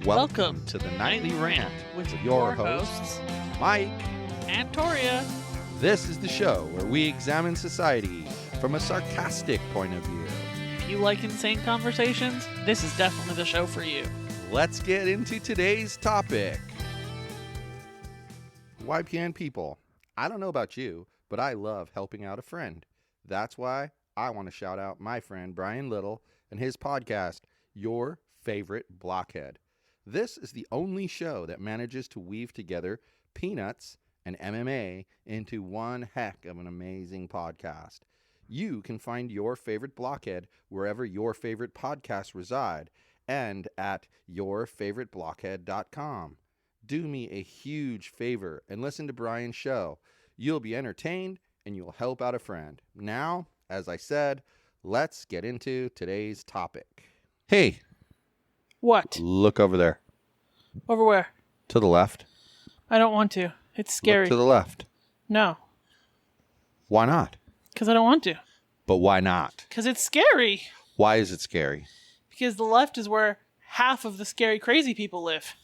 Welcome to the Nightly Rant with your hosts, Mike and Torya. This is the show where we examine society from a sarcastic point of view. If you like insane conversations, this is definitely the show for you. Let's get into today's topic. YPN people, I don't know about you, but I love helping out a friend. That's why I want to shout out my friend Brian Little and his podcast, Your Favorite Blockhead. This is the only show that manages to weave together peanuts and MMA into one heck of an amazing podcast. You can find Your Favorite Blockhead wherever your favorite podcasts reside and at yourfavoriteblockhead.com. Do me a huge favor and listen to Brian's show. You'll be entertained and you'll help out a friend. Now, as I said, let's get into today's topic. Hey. What? Look over there. Over where? To the left. I don't want to. It's scary. Look to the left. No. Why not? Because I don't want to. But why not? Because it's scary. Why is it scary? Because the left is where half of the scary, crazy people live.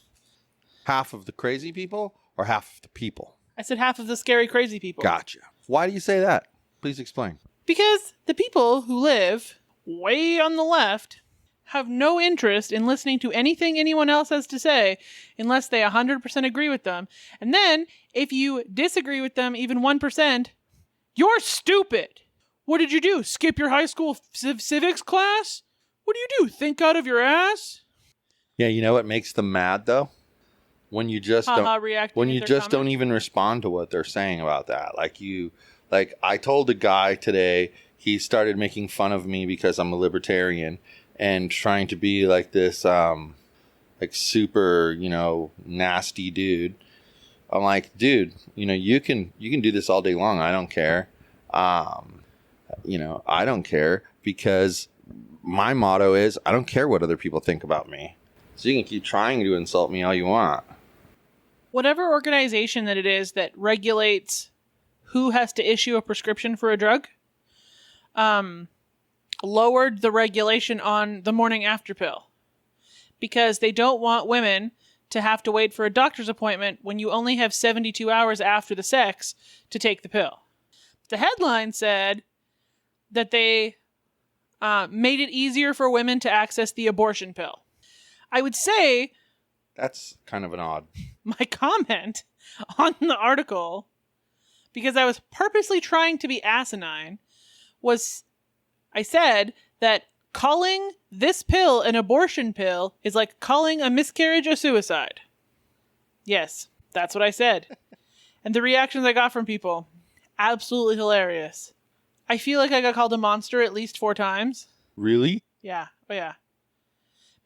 Half of the crazy people or half of the people? I said half of the scary, crazy people. Gotcha. Why do you say that? Please explain. Because the people who live way on the left have no interest in listening to anything anyone else has to say unless they 100% agree with them. And then, if you disagree with them even 1%, you're stupid. What did you do? Skip your high school civics class? What do you do? Think out of your ass? Yeah, you know what makes them mad though? When you just don't even respond to what they're saying about that. Like I told a guy today, he started making fun of me because I'm a libertarian and trying to be like this like super, nasty dude. I'm like, dude, you can do this all day long. I don't care. I don't care because my motto is I don't care what other people think about me. So you can keep trying to insult me all you want. Whatever organization that it is that regulates who has to issue a prescription for a drug, lowered the regulation on the morning after pill because they don't want women to have to wait for a doctor's appointment when you only have 72 hours after the sex to take the pill. The headline said that they made it easier for women to access the abortion pill. I would say that's kind of an odd. My comment on the article, because I was purposely trying to be asinine, was I said that calling this pill an abortion pill is like calling a miscarriage a suicide. Yes, that's what I said. And the reactions I got from people, absolutely hilarious. I feel like I got called a monster at least 4 times. Really? Yeah. Oh, yeah.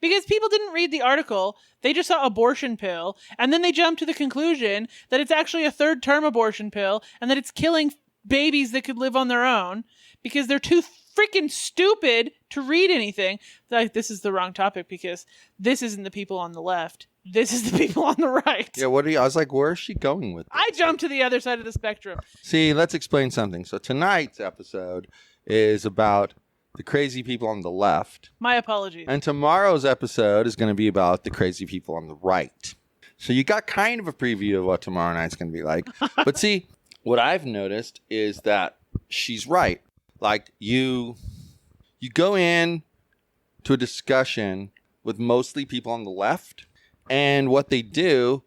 Because people didn't read the article, they just saw abortion pill, and then they jumped to the conclusion that it's actually a third-term abortion pill, and that it's killing babies that could live on their own, because they're too freaking stupid to read anything. Like, this is the wrong topic, because this isn't the people on the left. This is the people on the right. Yeah, I was like, where is she going with this? I jumped to the other side of the spectrum. See, let's explain something. So tonight's episode is about the crazy people on the left. My apologies. And tomorrow's episode is going to be about the crazy people on the right. So you got kind of a preview of what tomorrow night's going to be like. But see, what I've noticed is that she's right. Like you go in to a discussion with mostly people on the left, and what they do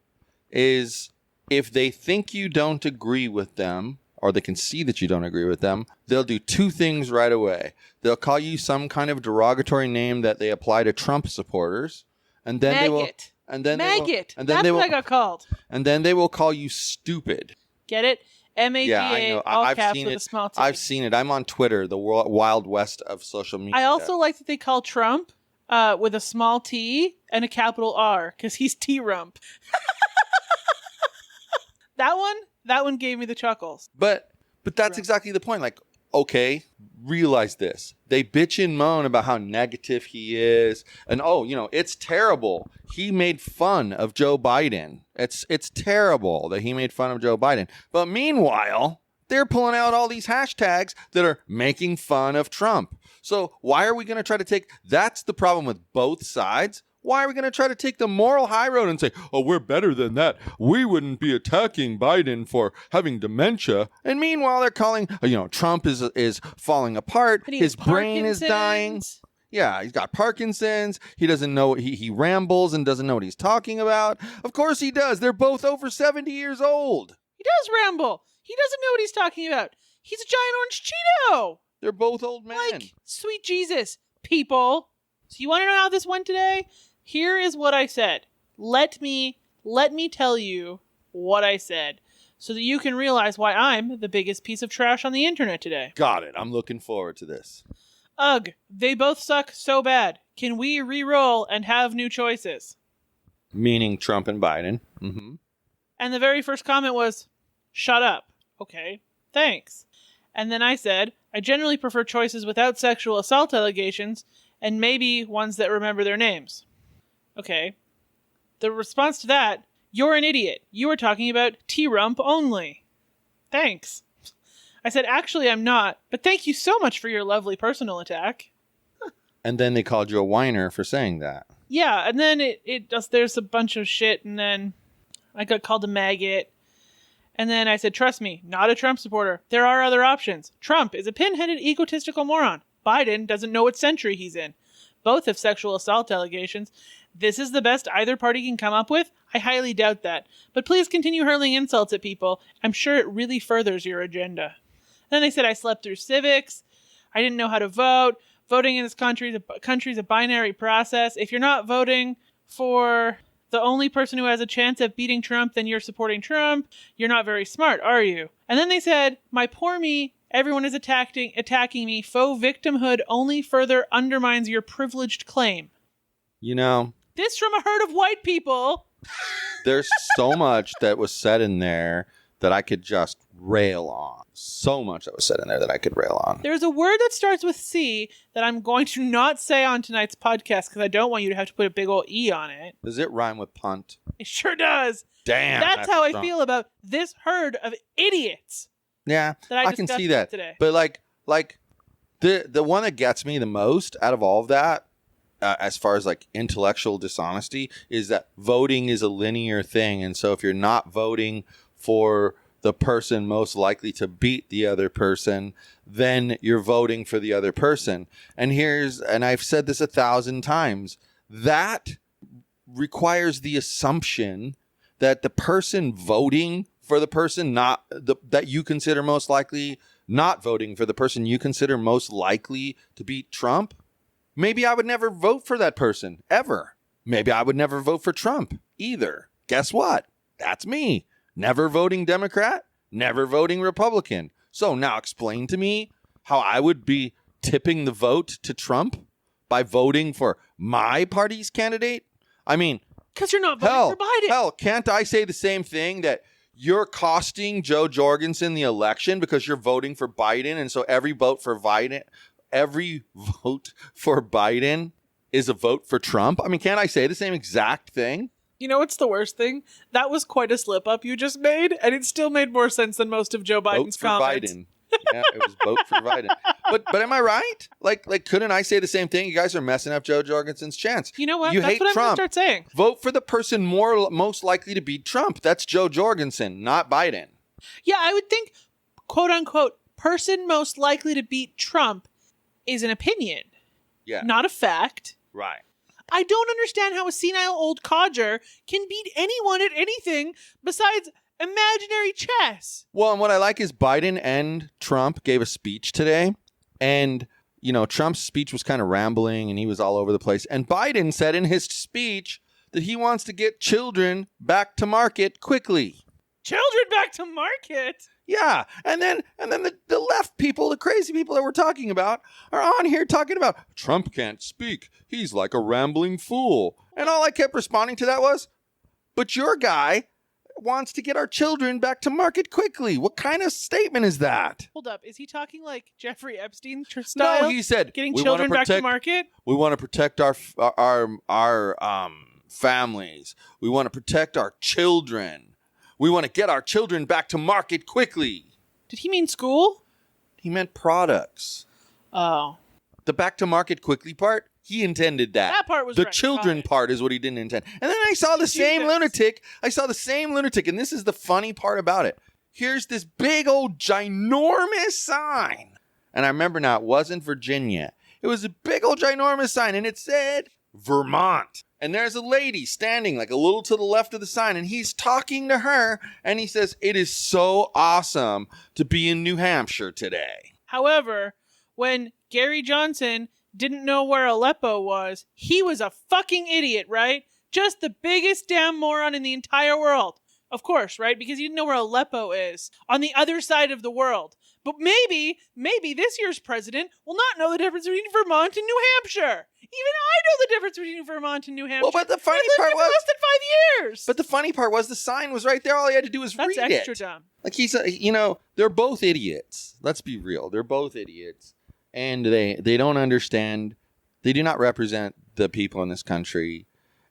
is if they think you don't agree with them, or they can see that you don't agree with them, they'll do 2 things right away. They'll call you some kind of derogatory name that they apply to Trump supporters, and then MAGAt. MAGAt. That's what I got called. And then they will call you stupid. Get it? MAGA, yeah, I know. all I've caps seen with it. a small t. I've seen it. I'm on Twitter, the wild west of social media. I also like that they call Trump with a small t and a capital R, because he's T-Rump. That one gave me the chuckles. But that's exactly the point. Like, okay, realize this. They bitch and moan about how negative he is. And, it's terrible. He made fun of Joe Biden. It's terrible that he made fun of Joe Biden. But meanwhile, they're pulling out all these hashtags that are making fun of Trump. So why are we going to try to take... That's the problem with both sides. Why are we going to try to take the moral high road and say, oh, we're better than that? We wouldn't be attacking Biden for having dementia. And meanwhile, they're calling, Trump is falling apart. His brain is dying. Yeah, he's got Parkinson's. He doesn't know. He rambles and doesn't know what he's talking about. Of course he does. They're both over 70 years old. He does ramble. He doesn't know what he's talking about. He's a giant orange Cheeto. They're both old men. Like, sweet Jesus, people. So you want to know how this went today? Here is what I said. Let me tell you what I said so that you can realize why I'm the biggest piece of trash on the internet today. Got it. I'm looking forward to this. Ugh, they both suck so bad. Can we re-roll and have new choices? Meaning Trump and Biden. Mm-hmm. And the very first comment was, shut up. Okay, thanks. And then I said, I generally prefer choices without sexual assault allegations and maybe ones that remember their names. Okay. The response to that, you're an idiot. You were talking about T-rump only. Thanks. I said, actually, I'm not, but thank you so much for your lovely personal attack. And then they called you a whiner for saying that. Yeah, and then there's a bunch of shit, and then I got called a MAGAt. And then I said, trust me, not a Trump supporter. There are other options. Trump is a pin-headed, egotistical moron. Biden doesn't know what century he's in. Both have sexual assault allegations. This is the best either party can come up with? I highly doubt that. But please continue hurling insults at people. I'm sure it really furthers your agenda. Then they said I slept through civics. I didn't know how to vote. Voting in this country is a binary process. If you're not voting for the only person who has a chance of beating Trump, then you're supporting Trump. You're not very smart, are you? And then they said, my poor me, everyone is attacking me. Faux victimhood only further undermines your privileged claim. This from a herd of white people. There's so much that was said in there that I could just rail on. So much that was said in there that I could rail on. There's a word that starts with C that I'm going to not say on tonight's podcast because I don't want you to have to put a big old E on it. Does it rhyme with punt? It sure does. Damn. That's how I feel about this herd of idiots. Yeah, I can see that today. But like the one that gets me the most out of all of that, as far as like intellectual dishonesty, is that voting is a linear thing, and so if you're not voting for the person most likely to beat the other person, then you're voting for the other person. And I've said this 1,000 times, that requires the assumption that the person voting for the person that you consider most likely not voting for the person you consider most likely to beat Trump. Maybe I would never vote for that person, ever. Maybe I would never vote for Trump, either. Guess what? That's me. Never voting Democrat, never voting Republican. So now explain to me how I would be tipping the vote to Trump by voting for my party's candidate? I mean, because you're not voting for Biden. Hell, can't I say the same thing, that you're costing Joe Jorgensen the election because you're voting for Biden, and so every vote for Biden is a vote for Trump? I mean, can't I say the same exact thing? You know what's the worst thing? That was quite a slip up you just made, and it still made more sense than most of Joe Biden's comments. Biden. Yeah, it was vote for Biden. But am I right? Like, couldn't I say the same thing? You guys are messing up Joe Jorgensen's chance. You know what? You That's hate what Trump. I'm going to start saying. Vote for the person most likely to beat Trump. That's Joe Jorgensen, not Biden. Yeah, I would think, quote unquote, person most likely to beat Trump is an opinion. Yeah. Not a fact. Right. I don't understand how a senile old codger can beat anyone at anything besides imaginary chess. Well, and what I like is Biden and Trump gave a speech today, and Trump's speech was kind of rambling and he was all over the place. And Biden said in his speech that he wants to get children back to market quickly. Children back to market? Yeah, and then the left people, the crazy people that we're talking about, are on here talking about Trump can't speak. He's like a rambling fool. And all I kept responding to that was, but your guy wants to get our children back to market quickly. What kind of statement is that? Hold up, is he talking like Jeffrey Epstein style? No, he said getting children back to market. We want to protect our families. We want to protect our children. We want to get our children back to market quickly. Did he mean school? He meant products. Oh. The back to market quickly part, He intended that. That part was the right. children Fine. part is what he didn't intend. And then I saw the same lunatic. And this is the funny part about it. Here's this big old ginormous sign. And I remember now, it wasn't Virginia. It was a big old ginormous sign, and it said Vermont. And there's a lady standing like a little to the left of the sign, and he's talking to her, and he says, "It is so awesome to be in New Hampshire today." However, when Gary Johnson didn't know where Aleppo was, he was a fucking idiot, right? Just the biggest damn moron in the entire world. Of course, right? Because he didn't know where Aleppo is. On the other side of the world. But maybe this year's president will not know the difference between Vermont and New Hampshire. Even I know the difference between Vermont and New Hampshire. Well, but the funny part was less than 5 years. But the funny part was the sign was right there. All he had to do was read it. That's extra dumb. Like they're both idiots. Let's be real. They're both idiots. And they don't understand. They do not represent the people in this country.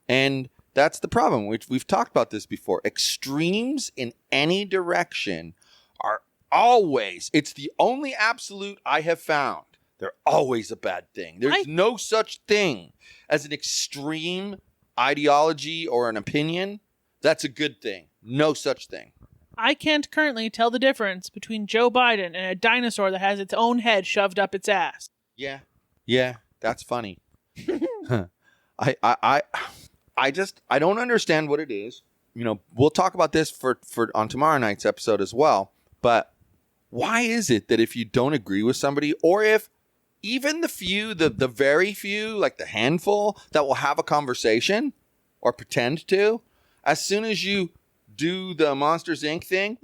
And that's the problem. We've talked about this before. Extremes in any direction are always, it's the only absolute I have found. They're always a bad thing. There's no such thing as an extreme ideology or an opinion. That's a good thing. No such thing. I can't currently tell the difference between Joe Biden and a dinosaur that has its own head shoved up its ass. Yeah, that's funny. I don't understand what it is. We'll talk about this for on tomorrow night's episode as well. But why is it that if you don't agree with somebody, or if even the few, the very few, like the handful that will have a conversation or pretend to, as soon as you do the Monsters Inc. thing,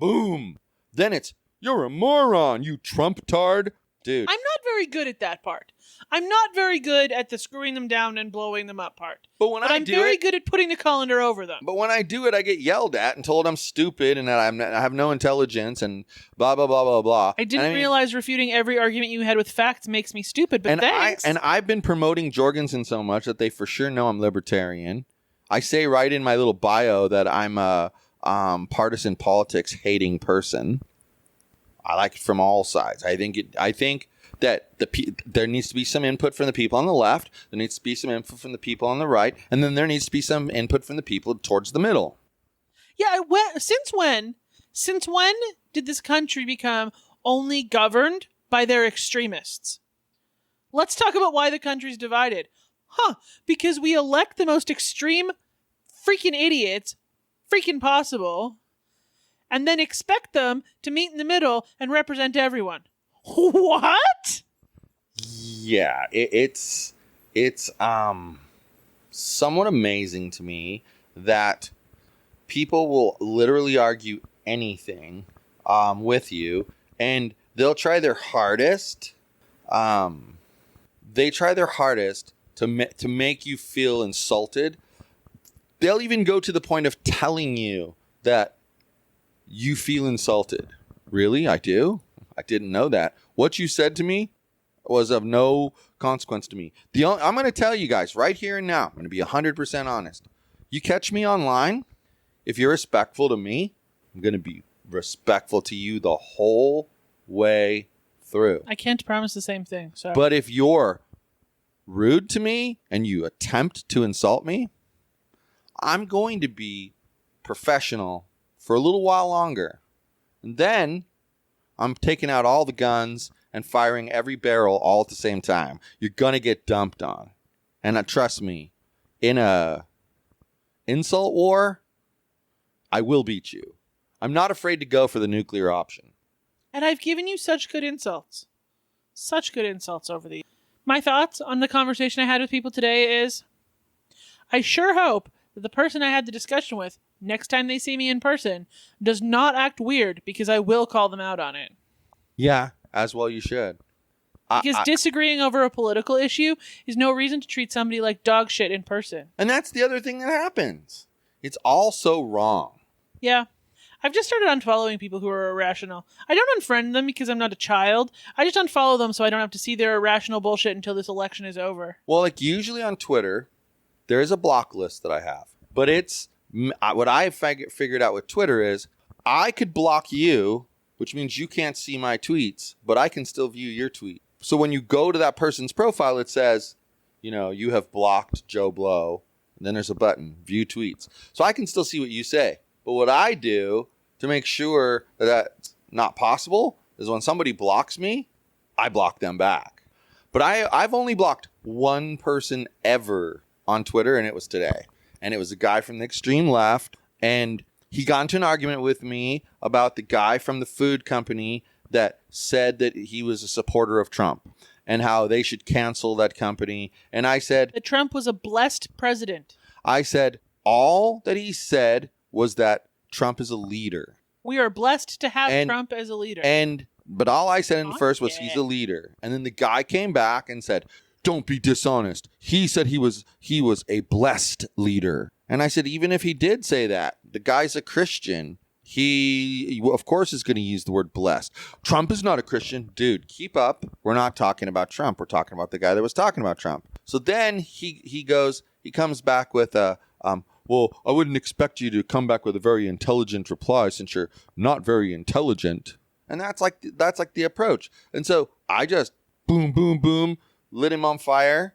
boom, then it's, "You're a moron, you Trump-tard." Dude. I'm not very good at that part. I'm not very good at the screwing them down and blowing them up part. But I'm very good at putting the colander over them. But when I do it, I get yelled at and told I'm stupid and that I have no intelligence and blah, blah, blah, blah, blah. I didn't realize refuting every argument you had with facts makes me stupid, but thanks. I've been promoting Jorgensen so much that they for sure know I'm libertarian. I say right in my little bio that I'm a partisan politics hating person. I like it from all sides. I think that there needs to be some input from the people on the left. There needs to be some input from the people on the right, and then there needs to be some input from the people towards the middle. Yeah. Since when did this country become only governed by their extremists? Let's talk about why the country's divided. Because we elect the most extreme freaking idiots freaking possible, and then expect them to meet in the middle and represent everyone. What? Yeah, it's somewhat amazing to me that people will literally argue anything with you, and they'll try their hardest. They try their hardest to make you feel insulted. They'll even go to the point of telling you that you feel insulted. Really? I do? I didn't know that. What you said to me was of no consequence to me. I'm going to tell you guys right here and now. I'm going to be 100% honest. You catch me online, if you're respectful to me, I'm going to be respectful to you the whole way through. I can't promise the same thing. Sorry. But if you're rude to me and you attempt to insult me, I'm going to be professional for a little while longer. And then I'm taking out all the guns and firing every barrel all at the same time. You're going to get dumped on. And trust me, in a insult war, I will beat you. I'm not afraid to go for the nuclear option. And I've given you such good insults. Such good insults over the years. My thoughts on the conversation I had with people today is, I sure hope that the person I had the discussion with, next time they see me in person, does not act weird, because I will call them out on it. Yeah, as well you should. Because disagreeing over a political issue is no reason to treat somebody like dog shit in person. And that's the other thing that happens. It's all so wrong. Yeah. I've just started unfollowing people who are irrational. I don't unfriend them because I'm not a child. I just unfollow them so I don't have to see their irrational bullshit until this election is over. Well, like usually on Twitter, there is a block list that I have. But it's what I've figured out with Twitter is I could block you, which means you can't see my tweets, but I can still view your tweet. So when you go to that person's profile, it says, you have blocked Joe Blow. And then there's a button, view tweets. So I can still see what you say. But what I do to make sure that that's not possible is when somebody blocks me, I block them back. But I've only blocked one person ever on Twitter, and it was today. And it was a guy from the extreme left. And he got into an argument with me about the guy from the food company that said that he was a supporter of Trump and how they should cancel that company. And I said that Trump was a blessed president. I said all that he said was that Trump is a leader. We are blessed to have Trump as a leader. But all I said in the first was he's a leader. And then the guy came back and said, don't be dishonest. He said he was a blessed leader. And I said, even if he did say that, the guy's a Christian. He, of course, is going to use the word blessed. Trump is not a Christian. Dude, keep up. We're not talking about Trump. We're talking about the guy that was talking about Trump. So then he comes back with well, I wouldn't expect you to come back with a very intelligent reply since you're not very intelligent. And that's like the approach. And so I just boom, boom, boom, lit him on fire,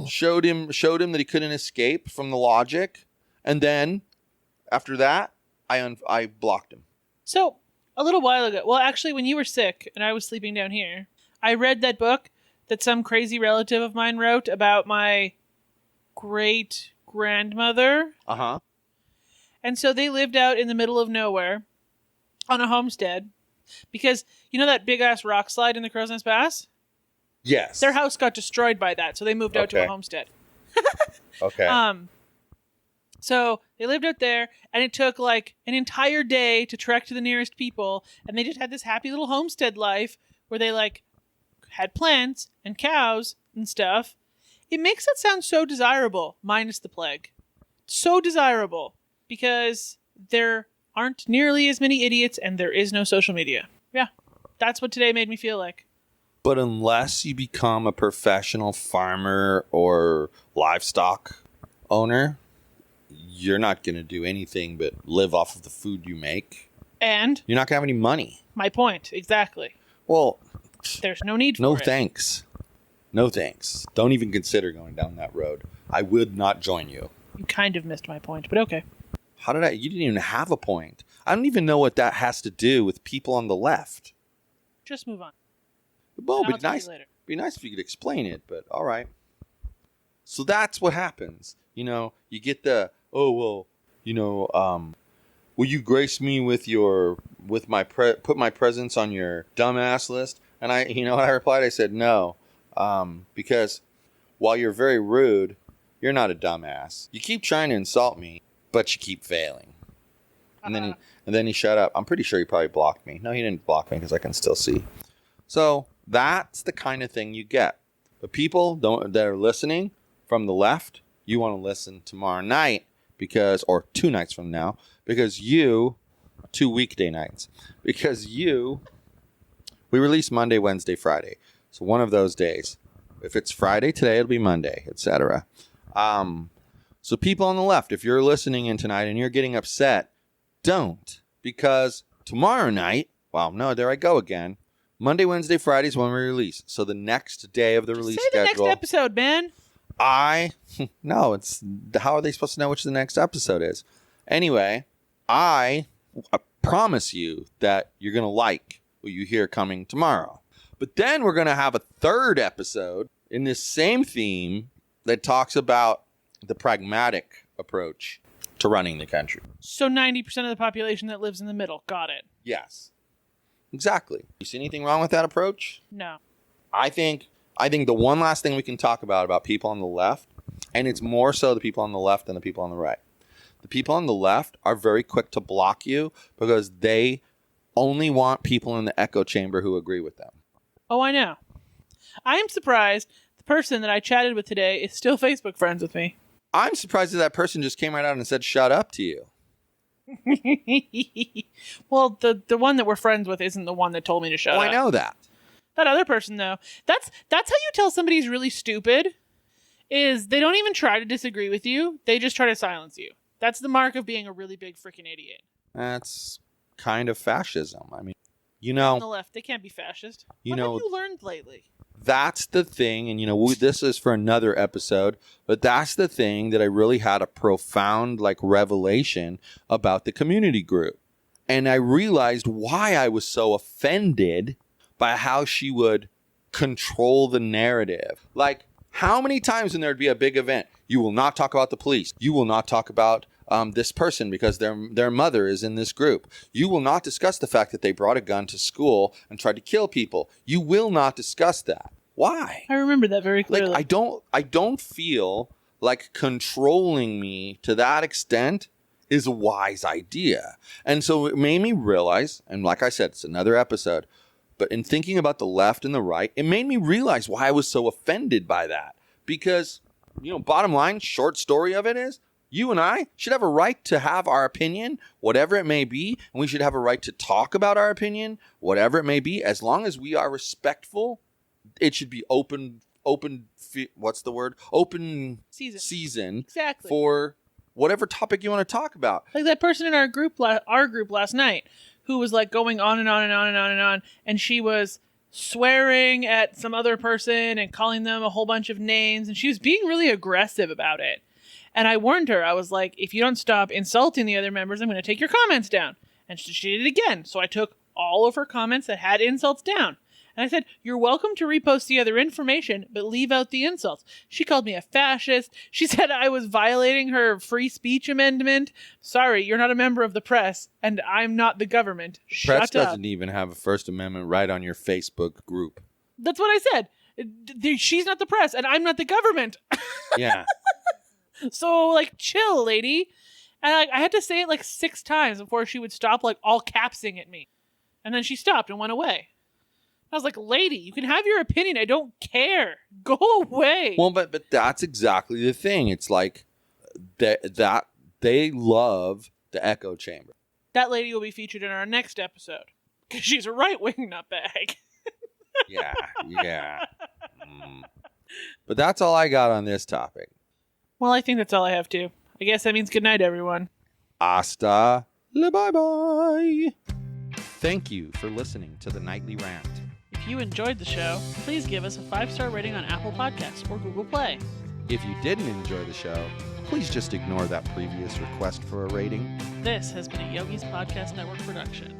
showed him that he couldn't escape from the logic. And then after that, I blocked him. So a little while ago, well, actually, when you were sick and I was sleeping down here, I read that book that some crazy relative of mine wrote about my great grandmother. Uh-huh. And so they lived out in the middle of nowhere on a homestead because you know that big ass rock slide in the Crow's Nest Pass? Yes. Their house got destroyed by that, so they moved out to a homestead. Okay. So they lived out there, and it took like an entire day to trek to the nearest people, and they just had this happy little homestead life where they like had plants and cows and stuff. It makes it sound so desirable, minus the plague. So desirable, because there aren't nearly as many idiots, and there is no social media. Yeah, that's what today made me feel like. But unless you become a professional farmer or livestock owner, you're not going to do anything but live off of the food you make. And? You're not going to have any money. My point, exactly. Well, there's no need for it. No thanks. No thanks. Don't even consider going down that road. I would not join you. You kind of missed my point, but okay. How did I? You didn't even have a point. I don't even know what that has to do with people on the left. Just move on. Well, it'd be nice if you could explain it, but all right. So that's what happens. You get the, will you grace me with my put my presence on your dumbass list? And I replied, I said, no, because while you're very rude, you're not a dumbass. You keep trying to insult me, but you keep failing. And then he shut up. I'm pretty sure he probably blocked me. No, he didn't block me because I can still see. So that's the kind of thing you get. But people that are listening from the left, you want to listen tomorrow night or 2 nights from now, because 2 weekday nights, we release Monday, Wednesday, Friday. So one of those days. If it's Friday today, it'll be Monday, etc. So people on the left, if you're listening in tonight and you're getting upset, don't. Because tomorrow night, there I go again. Monday, Wednesday, Friday is when we release. So the next day of the release schedule. Say the next episode, man. No, it's how are they supposed to know which the next episode is? Anyway, I promise you that you're going to like what you hear coming tomorrow. But then we're going to have a third episode in this same theme that talks about the pragmatic approach to running the country. So 90% of the population that lives in the middle. Got it. Yes. Exactly. You see anything wrong with that approach? No. I think the one last thing we can talk about people on the left, and it's more so the people on the left than the people on the right. The people on the left are very quick to block you because they only want people in the echo chamber who agree with them. Oh, I know. I am surprised the person that I chatted with today is still Facebook friends with me. I'm surprised that person just came right out and said, shut up to you. Well, the one that we're friends with isn't the one that told me to shut up. I know that. That other person, though, that's how you tell somebody's really stupid, is they don't even try to disagree with you. They just try to silence you. That's the mark of being a really big freaking idiot. That's kind of fascism. I mean, on the left, they can't be fascist. What have you learned lately? that's the thing. And, this is for another episode, but that's the thing that I really had a profound revelation about the community group. And I realized why I was so offended by how she would control the narrative. How many times when there'd be a big event, you will not talk about the police. You will not talk about this person because their mother is in this group. You will not discuss the fact that they brought a gun to school and tried to kill people. You will not discuss that. Why? I remember that very clearly. I don't feel like controlling me to that extent is a wise idea. And so it made me realize, and like I said, it's another episode, but in thinking about the left and the right, it made me realize why I was so offended by that. Because, bottom line, short story of it is, you and I should have a right to have our opinion, whatever it may be, and we should have a right to talk about our opinion, whatever it may be, as long as we are respectful. It should be open. What's the word? Open season. Exactly. For whatever topic you want to talk about. Like that person in our group last night, who was going on and on and on and on and on, and she was swearing at some other person and calling them a whole bunch of names, and she was being really aggressive about it. And I warned her. I was like, if you don't stop insulting the other members, I'm going to take your comments down. And she did it again. So I took all of her comments that had insults down. And I said, you're welcome to repost the other information, but leave out the insults. She called me a fascist. She said I was violating her free speech amendment. Sorry, you're not a member of the press, and I'm not the government. Shut up. Press doesn't even have a First Amendment right on your Facebook group. That's what I said. She's not the press, and I'm not the government. Yeah. So, chill, lady. And I had to say it 6 times before she would stop, all capsing at me. And then she stopped and went away. I was like, lady, you can have your opinion. I don't care. Go away. Well, but that's exactly the thing. It's that they love the echo chamber. That lady will be featured in our next episode because she's a right-wing nutbag. Yeah. But that's all I got on this topic. Well, I think that's all I have too. I guess that means good night, everyone. Hasta la bye-bye. Thank you for listening to the Nightly Rant. If you enjoyed the show, please give us a 5-star rating on Apple Podcasts or Google Play. If you didn't enjoy the show, please just ignore that previous request for a rating. This has been a Yogi's Podcast Network production.